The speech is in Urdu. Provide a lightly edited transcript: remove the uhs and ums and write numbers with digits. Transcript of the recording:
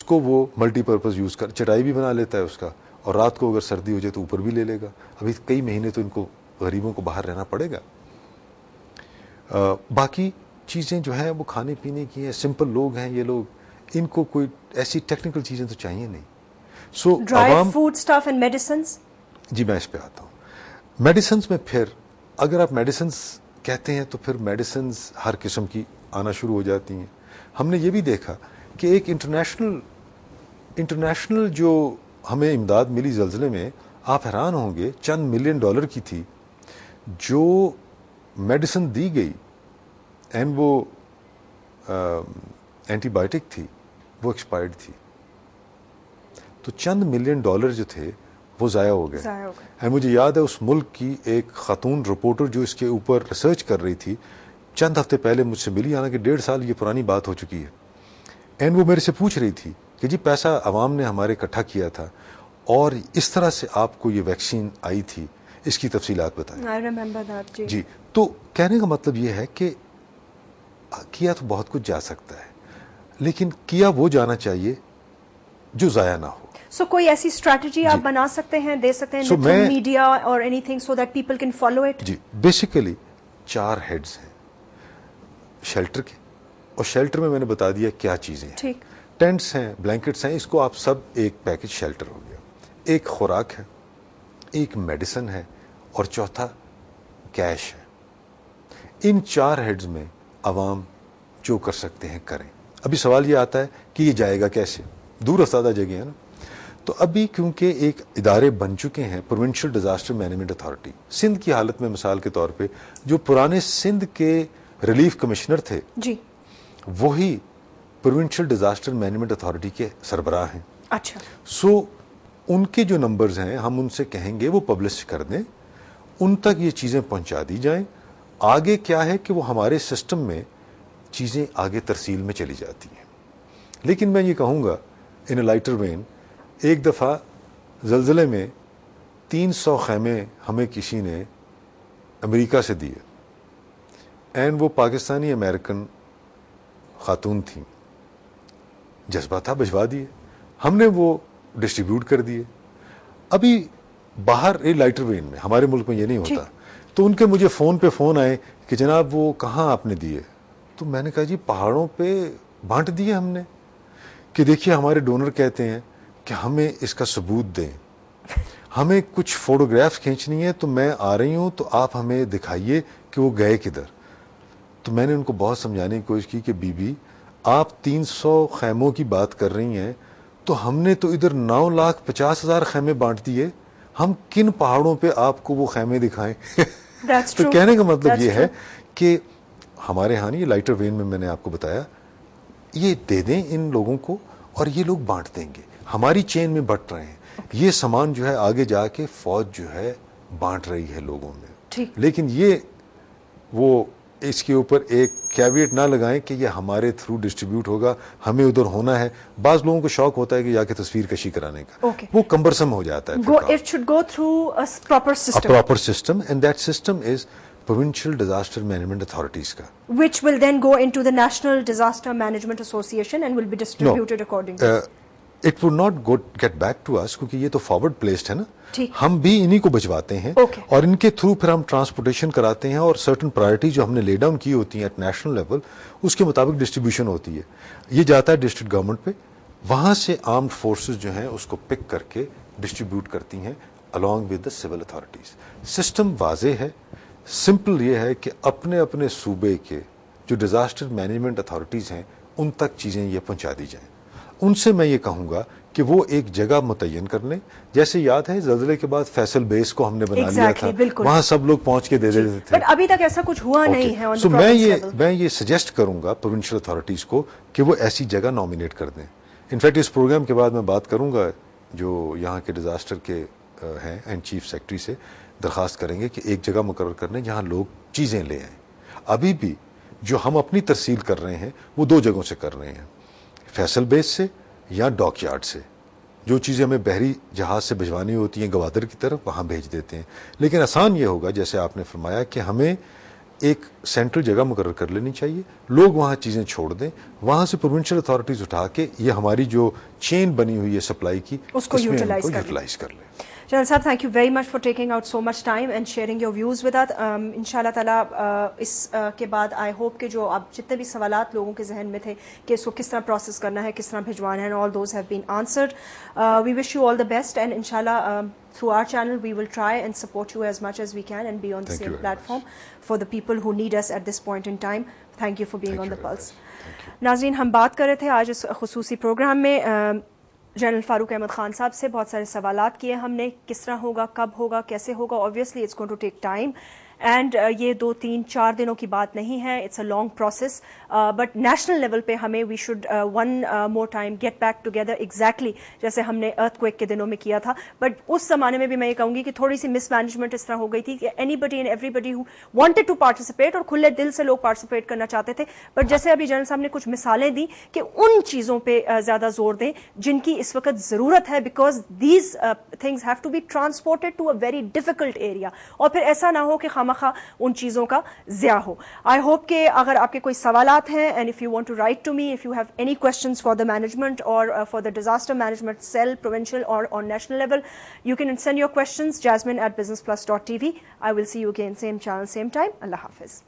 کو وہ ملٹی پرپز یوز کر چٹائی بھی بنا لیتا ہے اس کا, اور رات کو اگر سردی ہو جائے تو اوپر بھی لے لے گا. ابھی کئی مہینے تو ان کو غریبوں کو باہر رہنا پڑے گا. باقی چیزیں جو ہیں وہ کھانے پینے کی ہیں, سمپل لوگ ہیں یہ لوگ, ان کو کوئی ایسی ٹیکنیکل چیزیں تو چاہیے نہیں. So dry food stuff and medicines. جی میں اس پہ آتا ہوں. میڈیسنز میں پھر اگر آپ میڈیسنز کہتے ہیں تو پھر میڈیسنز ہر قسم کی آنا شروع ہو جاتی ہیں. ہم نے یہ بھی دیکھا کہ ایک انٹرنیشنل جو ہمیں امداد ملی زلزلے میں, آپ حیران ہوں گے, چند $1 ملین کی تھی. جو میڈیسن دی گئی اینڈ وہ اینٹی بائیوٹک تھی وہ ایکسپائرڈ تھی. تو چند $1 ملین جو تھے وہ ضائع ہو گئے. اور مجھے یاد ہے اس ملک کی ایک خاتون رپورٹر جو اس کے اوپر ریسرچ کر رہی تھی, چند ہفتے پہلے مجھ سے ملی, حالانکہ 1.5 سال یہ پرانی بات ہو چکی ہے. اینڈ وہ میرے سے پوچھ رہی تھی کہ جی پیسہ عوام نے ہمارے اکٹھا کیا تھا اور اس طرح سے آپ کو یہ ویکسین آئی تھی, اس کی تفصیلات بتائیں. I remember that, جی تو کہنے کا مطلب یہ ہے کہ کیا تو بہت کچھ جا سکتا ہے, لیکن کیا وہ جانا چاہیے جو ضائع نہ ہو. سو کوئی ایسی اسٹریٹجی آپ بنا سکتے ہیں, دے سکتے ہیں میڈیا اور anything so that people can follow it. جی بیسیکلی 4 ہیڈز ہیں شیلٹر کے, اور شیلٹر میں نے بتا دیا کیا چیزیں ہیں. ٹھیک. ٹینٹس ہیں, بلینکٹس ہیں, اس کو آپ سب ایک پیکج شیلٹر ہو گیا. ایک خوراک ہے, ایک میڈیسن ہے, اور چوتھا کیش ہے. ان 4 ہیڈز میں عوام جو کر سکتے ہیں کریں. ابھی سوال یہ آتا ہے کہ یہ جائے گا کیسے, دور افتادہ جگہ ہے نا. تو ابھی کیونکہ ایک ادارے بن چکے ہیں, provincial disaster management authority. Sindh کی حالت میں مثال کے طور پہ جو پرانے سندھ کے ریلیف کمشنر تھے جی وہی پروونشل ڈیزاسٹر مینجمنٹ اتھارٹی کے سربراہ ہیں. اچھا. سو ان کے جو نمبرز ہیں ہم ان سے کہیں گے وہ پبلش کر دیں, ان تک یہ چیزیں پہنچا دی جائیں. آگے کیا ہے کہ وہ ہمارے سسٹم میں چیزیں آگے ترسیل میں چلی جاتی ہیں. لیکن میں یہ کہوں گا ان اے لائٹر وین, ایک دفعہ زلزلے میں 300 خیمے ہمیں کسی نے امریکہ سے دیے, اینڈ وہ پاکستانی امریکن خاتون تھیں, جذبہ تھا بھجوا دیے. ہم نے وہ ڈسٹریبیوٹ کر دیے. ابھی باہر لائٹر وین میں, ہمارے ملک میں یہ نہیں ہوتا, تو ان کے مجھے فون پہ فون آئے کہ جناب وہ کہاں آپ نے دیے. تو میں نے کہا جی پہاڑوں پہ بانٹ دیے ہم نے, کہ دیکھیے ہمارے ڈونر کہتے ہیں کہ ہمیں اس کا ثبوت دیں, ہمیں کچھ فوٹوگرافس کھینچنی ہے تو میں آ رہی ہوں تو آپ ہمیں دکھائیے کہ وہ گئے کدھر. تو میں نے ان کو بہت سمجھانے کی کوشش کی کہ بی بی آپ 300 خیموں کی بات کر رہی ہیں, تو ہم نے تو ادھر 9,50,000 خیمے بانٹ دیے, ہم کن پہاڑوں پہ آپ کو وہ خیمے دکھائیں. تو کہنے کا مطلب یہ ہے کہ ہمارے ہاں یہ لائٹر وین میں نے آپ کو بتایا, یہ دے دیں ان لوگوں کو اور یہ لوگ بانٹ دیں گے. ہماری چین میں بٹ رہے ہیں, یہ سامان جو ہے آگے جا کے فوج جو ہے بانٹ رہی ہے لوگوں میں. لیکن یہ وہ اس کے اوپر ایک کیویٹ نہ لگائیں کہ یہ ہمارے تھرو ڈسٹریبیوٹ ہوگا, ہمیں ادھر ہونا ہے. بعض لوگوں کو شوق ہوتا ہے کہ جا کے تصویر کشی کرانے کا, وہ کمبرسم ہو جاتا ہے. It should go through a proper system and that system is provincial disaster management authorities ka, which will then go into the National Disaster Management Association and will be distributed accordingly. It would not get back to us کیونکہ یہ تو فارورڈ پلیسڈ ہے نا, ہم بھی انہی کو بھجواتے ہیں اور ان کے تھرو پھر ہم ٹرانسپورٹیشن کراتے ہیں, اور سرٹن پرائرٹی جو ہم نے لے ڈاؤن کی ہوتی ہیں ایٹ نیشنل لیول اس کے مطابق ڈسٹریبیوشن ہوتی ہے. یہ جاتا ہے ڈسٹرکٹ گورنمنٹ پہ, وہاں سے آرمڈ فورسز جو ہیں اس کو پک کر کے ڈسٹریبیوٹ کرتی ہیں along with the civil authorities. System واضح ہے, سمپل یہ ہے کہ اپنے اپنے صوبے کے جو ڈیزاسٹر مینجمنٹ اتھارٹیز ہیں ان تک چیزیں یہ پہنچا دی جائیں. ان سے میں یہ کہوں گا کہ وہ ایک جگہ متعین کر لیں. جیسے یاد ہے زلزلے کے بعد فیصل بیس کو ہم نے بنا لیا تھا, وہاں سب لوگ پہنچ کے دے دیتے تھے, بٹ ابھی تک ایسا کچھ ہوا نہیں ہے. سو میں یہ سجیسٹ کروں گا پروونشل اتھارٹیز کو کہ وہ ایسی جگہ نامینیٹ کر دیں. انفیکٹ اس پروگرام کے بعد میں بات کروں گا جو یہاں کے ڈیزاسٹر کے ہیں اینڈ چیف سیکرٹری سے درخواست کریں گے کہ ایک جگہ مقرر کر لیں جہاں لوگ چیزیں لے آئیں. ابھی بھی جو ہم اپنی ترسیل کر رہے ہیں وہ 2 جگہوں سے کر رہے ہیں, فیصل بیس سے یا ڈاک یارڈ سے. جو چیزیں ہمیں بحری جہاز سے بھجوانی ہوتی ہیں گوادر کی طرف, وہاں بھیج دیتے ہیں. لیکن آسان یہ ہوگا جیسے آپ نے فرمایا کہ ہمیں ایک سینٹرل جگہ مقرر کر لینی چاہیے, لوگ وہاں چیزیں چھوڑ دیں, وہاں سے پروونشل اتھارٹیز اٹھا کے یہ ہماری جو چین بنی ہوئی ہے سپلائی کی اس کو یوٹیلائز کر لیں. جنرل صاحب, thank you very much for taking out so much time and sharing your views with us. ان شاء اللہ تعالیٰ اس کے بعد آئی ہوپ کہ جو اب جتنے بھی سوالات لوگوں کے ذہن میں تھے کہ اس کو کس طرح پروسیس کرنا ہے, کس طرح بھجوانا ہے, all those have been answered. We wish you all the best and ان شاء اللہ through our channel we will try and support you as much as we can and be on the same platform for the people who need us at this point in time. Thank you for being on the Pulse. ناظرین, ہم بات کر رہے تھے آج اس خصوصی پروگرام میں جنرل فاروق احمد خان صاحب سے. بہت سارے سوالات کیے ہم نے, کس طرح ہوگا, کب ہوگا, کیسے ہوگا. obviously it's going to take time and یہ 2-3-4 دنوں کی بات نہیں ہے, it's a long process. But national level پہ ہمیں we should one more time get back together exactly جیسے ہم نے ارتھ کویک کے دنوں میں کیا تھا. بٹ اس زمانے میں بھی میں یہ کہوں گی کہ تھوڑی سی مس مینجمنٹ اس طرح ہو گئی تھی کہ anybody and everybody who wanted to participate, اور کھلے دل سے لوگ پارٹیسپیٹ کرنا چاہتے تھے. بٹ جیسے ابھی جنرل صاحب نے کچھ مثالیں دی کہ ان چیزوں پہ زیادہ زور دیں جن کی اس وقت ضرورت ہے, because these things have to be transported to a very difficult area, اور پھر ایسا نہ ہو کہ خامخواہ ان چیزوں کا ضیاع ہو. آئی ہوپ کہ اگر آپ کے کوئی سوالات ہیں, and if you want to write to me, if you have any questions for the management اور for the disaster management cell provincial اور on national level, you can send your questions jasmine@businessplus.tv. I will see you again, same channel, same time. Allah Hafiz.